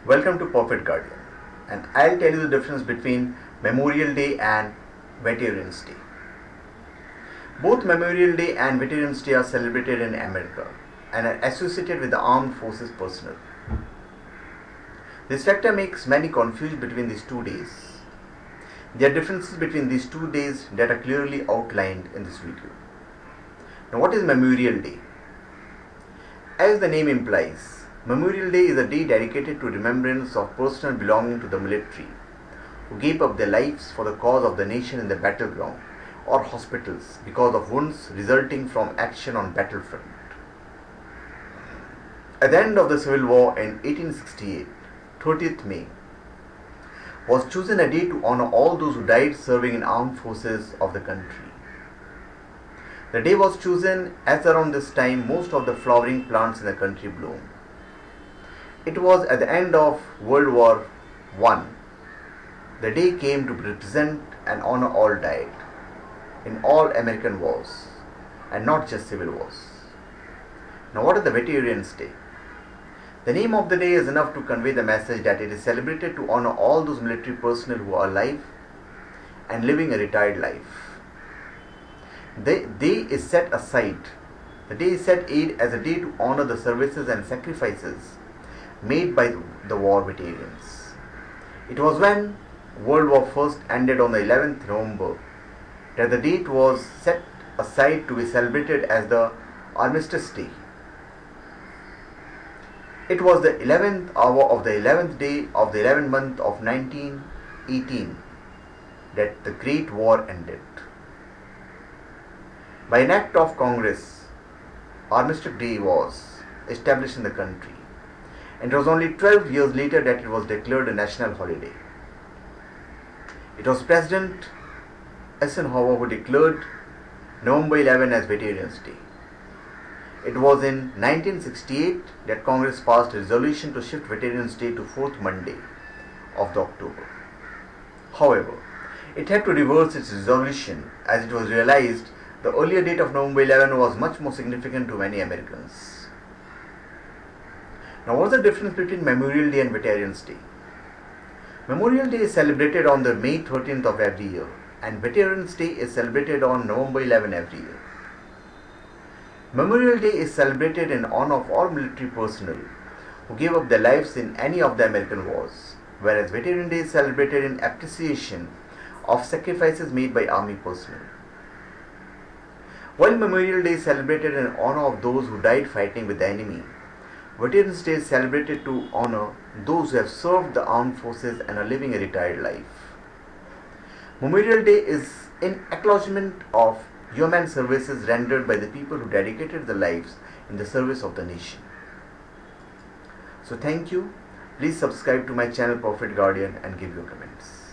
Welcome to Perfect Guardian, and I'll tell you the difference between Memorial Day and Veterans Day. Both Memorial Day and Veterans Day are celebrated in America and are associated with the armed forces personnel. This factor makes many confused between these two days. There are differences between these 2 days that are clearly outlined in this video. Now, what is Memorial Day? As the name implies, Memorial Day is a day dedicated to remembrance of personnel belonging to the military who gave up their lives for the cause of the nation in the battleground or hospitals because of wounds resulting from action on battlefront. At the end of the Civil War in 1868, 30th May was chosen a day to honor all those who died serving in armed forces of the country. The day was chosen as around this time most of the flowering plants in the country bloom. It was at the end of World War I. The day came to represent and honor all died in all American wars and not just civil wars. Now, what is the Veterans Day? The name of the day is enough to convey the message that it is celebrated to honor all those military personnel who are alive and living a retired life. The day is set as a day to honor the services and sacrifices made by the war veterans. It was when World War I ended on the 11th November that the date was set aside to be celebrated as the Armistice Day. It was the 11th hour of the 11th day of the 11th month of 1918 that the Great War ended. By an act of Congress, Armistice Day was established in the country, and it was only 12 years later that it was declared a national holiday. It was President Eisenhower who declared November 11 as Veterans Day. It was in 1968 that Congress passed a resolution to shift Veterans Day to 4th Monday of the October. However, it had to reverse its resolution as it was realized the earlier date of November 11 was much more significant to many Americans. Now, what is the difference between Memorial Day and Veterans Day? Memorial Day is celebrated on the May 13th of every year, and Veterans Day is celebrated on November 11 every year. Memorial Day is celebrated in honor of all military personnel who gave up their lives in any of the American wars, whereas Veterans Day is celebrated in appreciation of sacrifices made by army personnel. While Memorial Day is celebrated in honor of those who died fighting with the enemy, Veterans Day is celebrated to honor those who have served the armed forces and are living a retired life. Memorial Day is in acknowledgement of human services rendered by the people who dedicated their lives in the service of the nation. So thank you. Please subscribe to my channel Perfect Guardian and give your comments.